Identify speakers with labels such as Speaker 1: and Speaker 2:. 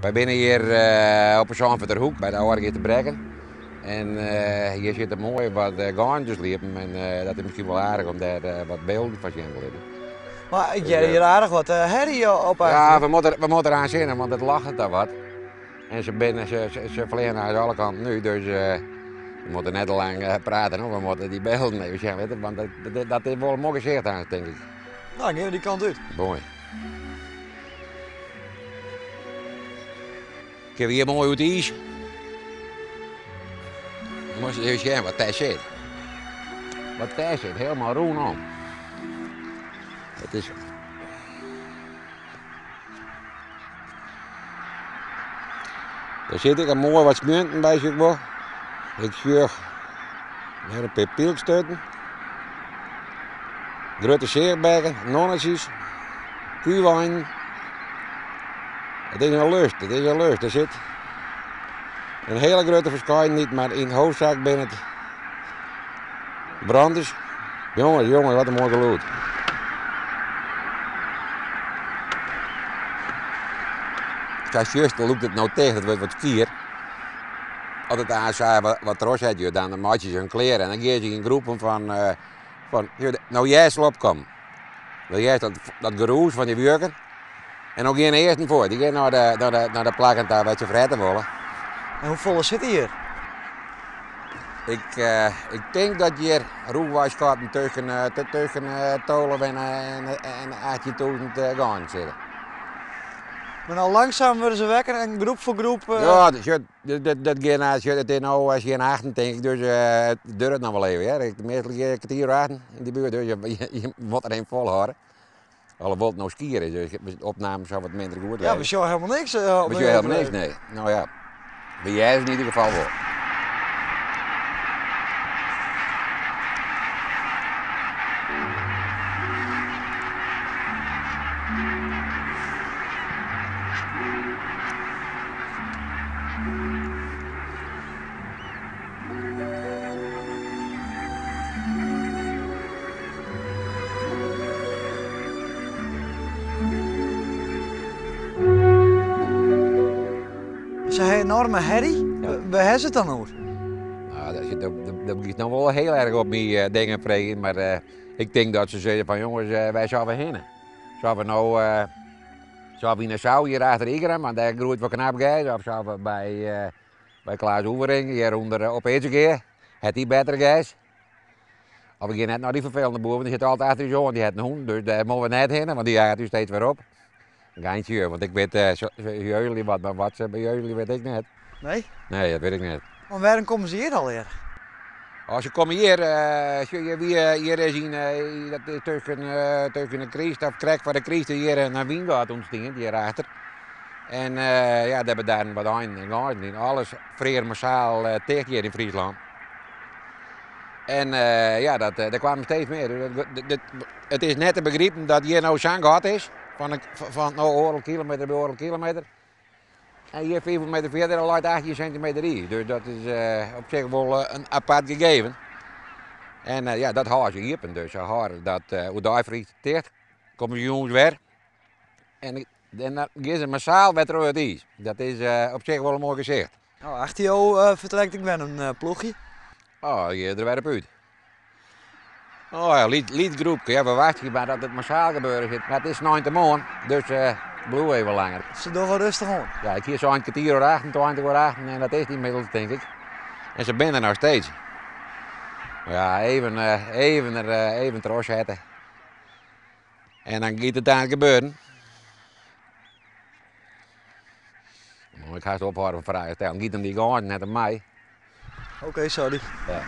Speaker 1: Wij zijn hier op een Zandvoorterhoek bij de Orgie te Brekken. En hier zit een mooi wat gaantjes liepen en dat is misschien wel aardig om daar wat beelden van te hebben.
Speaker 2: Maar ik
Speaker 1: Dus,
Speaker 2: jij hier aardig wat herrie op
Speaker 1: ja,
Speaker 2: eigenlijk.
Speaker 1: we moeten eraan zinnen, want het lacht daar wat. En ze vliegen naar alle kanten nu, dus we moeten net al lang praten, hoor. We moeten die beelden even zien, weet je, want dat is wel een mooi gezicht aan, denk ik.
Speaker 2: Nou, ik ga die kant uit.
Speaker 1: Mooi. Ik heb hier mooi uit ijs. Je moet even zien wat daar zit. Wat daar zit, helemaal roen om. Het is... Daar zit ik een mooi wat smenten bij zich wel. Ik schuur met een paar pilkstutten. Grote zeerbergen, nonnetjes, kuwijn. Het is een lust, het is een lust. Er zit een hele grote verschijning, maar in hoofdzaak ben het branders. Jongen, wat een mooi geluid. Als juist loopt het nou tegen, het wordt wat kier. Als het aan wat ros heeft, dan maak je zijn kleren en dan geef je in groepen van nou jij slop kom. Dan jij dat geroes van die werken. En dan geen eerst niet voor, die gaan naar de plek en daar wat je vreten willen.
Speaker 2: En hoe vol zit hier?
Speaker 1: Ik denk dat hier roewaaiskaarten tussen Tolen en 18.000 gaan zitten.
Speaker 2: Maar nou langzaam worden ze wekker en groep voor groep.
Speaker 1: Ja, dat gaat het nou als je in 8 denk ik, dus het duurt nog wel even. Ja. De meeste kwartier wachten in die buurt, dus je moet er een vol houden. Alhoewel het nou skiën is, dus de opname zou wat minder goed zijn.
Speaker 2: Ja, we zien helemaal niks.
Speaker 1: We zien helemaal niks, nee. Nou ja, bij jij is het in ieder geval wel.
Speaker 2: Ze hebben een enorme herrie.
Speaker 1: Ja.
Speaker 2: Waar hebben ze het dan over?
Speaker 1: Nou, dat begint nog wel heel erg op mij dingen vregen, maar ik denk dat ze zeggen van jongens, wij zouden heen. Zouden we nou, zouden we naar Zou hier achter Igram, want daar groeit wat knap gijs, of zouden we bij Klaas Oevering hieronder op Eetsegeer, het die beter gijs. Of we gaan net naar die vervelende boer, want die zit altijd achter je zoon, die heeft een hond, dus daar moeten we net heen, want die jaagt u steeds weer op. Een geintje, want ik weet jullie wat, maar wat ze bij jullie weet ik net.
Speaker 2: Nee?
Speaker 1: Nee, dat weet ik niet.
Speaker 2: Maar waarom komen ze hier alweer?
Speaker 1: Als je komt hier, zul je hier zien dat is tussen de Christ of krek van de Christ hier naar Wien gaat ontstaan, hierachter. En ja, dat hebben daar wat aan en gaan in. Alles vrij massaal tegen hier in Friesland. En ja, dat kwamen steeds meer. Het is net te begrijpen dat hier nou zo'n gat is, van nou 100 kilometer bij 100 kilometer. En hier 500 meter verder laat 18 centimeter in. Dus dat is op zich wel een apart gegeven. En ja, dat haar ze hier. Dus ze haar dat hoe daar vriest dicht, komen de jongens weer. En dan gaan ze massaal weer terug uit ijs. Dat is op zich wel een mooi gezicht.
Speaker 2: Nou, achter jou vertrekt ik met een ploegje.
Speaker 1: Oh, je er weer op uit. Oh ja, liedgroepje. Ja, we wachten maar dat het massaal gebeuren zit. Maar het is 9 maand, dus bloed even langer.
Speaker 2: Ze doen wel rustig aan.
Speaker 1: Ja, ik hier zo'n kwartier uur 28 uur 8 en dat is inmiddels denk ik. En ze zijn er nog steeds. Maar ja, even trots zetten. En dan gaat het aan gebeuren. Maar ik ga ze ophouden van vragen stellen. Giet hem die gaan, net aan mij.
Speaker 2: Oké, sorry.
Speaker 1: Ja.